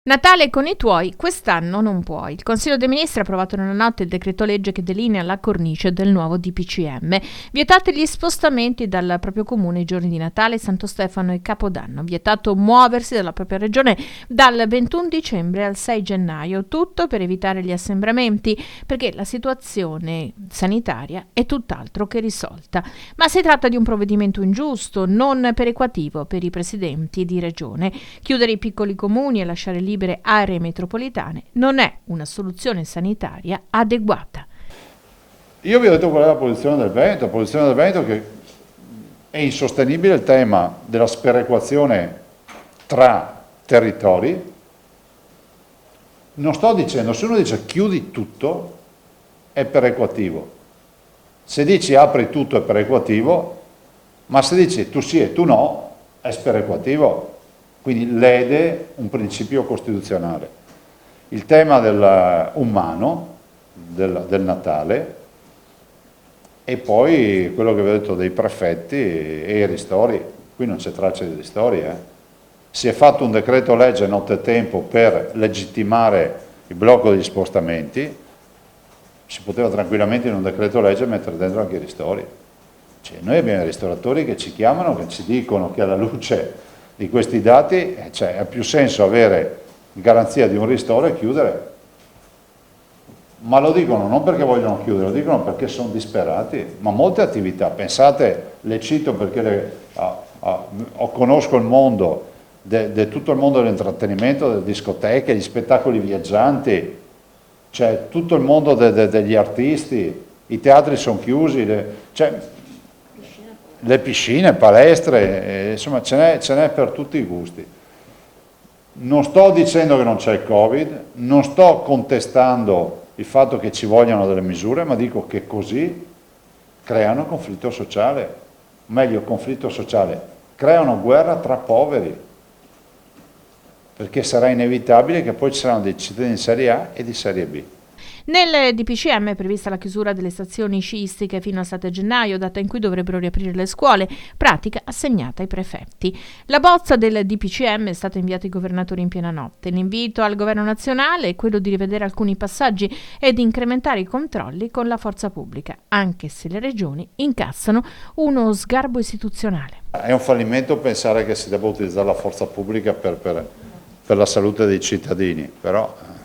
Natale con i tuoi, quest'anno non puoi. Il Consiglio dei Ministri ha approvato nella notte il decreto legge che delinea la cornice del nuovo DPCM. Vietati gli spostamenti dal proprio comune i giorni di Natale, Santo Stefano e Capodanno. Vietato muoversi dalla propria regione dal 21 dicembre al 6 gennaio. Tutto per evitare gli assembramenti, perché la situazione sanitaria è tutt'altro che risolta. Ma si tratta di un provvedimento ingiusto, non perequativo per i presidenti di regione. Chiudere i piccoli comuni e lasciare libere aree metropolitane non è una soluzione sanitaria adeguata. Io vi ho detto qual è la posizione del Veneto, che è insostenibile il tema della sperequazione tra territori. Non sto dicendo, se uno dice chiudi tutto è perequativo, se dici apri tutto è perequativo, ma se dici tu sì e tu no è sperequativo. Quindi lede un principio costituzionale. Il tema umano, del Natale, e poi quello che vi ho detto dei prefetti e i ristori. Qui non c'è traccia di ristori. Si è fatto un decreto legge nottetempo per legittimare il blocco degli spostamenti, si poteva tranquillamente in un decreto legge mettere dentro anche i ristori. Cioè, noi abbiamo i ristoratori che ci chiamano, che ci dicono che alla luce di questi dati ha più senso avere garanzia di un ristoro e chiudere, ma lo dicono non perché vogliono chiudere, lo dicono perché sono disperati. Ma molte attività, pensate, le cito perché conosco il mondo, tutto il mondo dell'intrattenimento, delle discoteche, gli spettacoli viaggianti, cioè tutto il mondo degli artisti, i teatri sono chiusi, le piscine, palestre, insomma ce n'è per tutti i gusti. Non sto dicendo che non c'è il Covid, non sto contestando il fatto che ci vogliano delle misure, ma dico che così creano conflitto sociale, meglio conflitto sociale, creano guerra tra poveri, perché sarà inevitabile che poi ci saranno dei cittadini di serie A e di serie B. Nel DPCM è prevista la chiusura delle stazioni sciistiche fino al 7 gennaio, data in cui dovrebbero riaprire le scuole, pratica assegnata ai prefetti. La bozza del DPCM è stata inviata ai governatori in piena notte. L'invito al governo nazionale è quello di rivedere alcuni passaggi e di incrementare i controlli con la forza pubblica, anche se le regioni incassano uno sgarbo istituzionale. È un fallimento pensare che si debba utilizzare la forza pubblica per la salute dei cittadini, però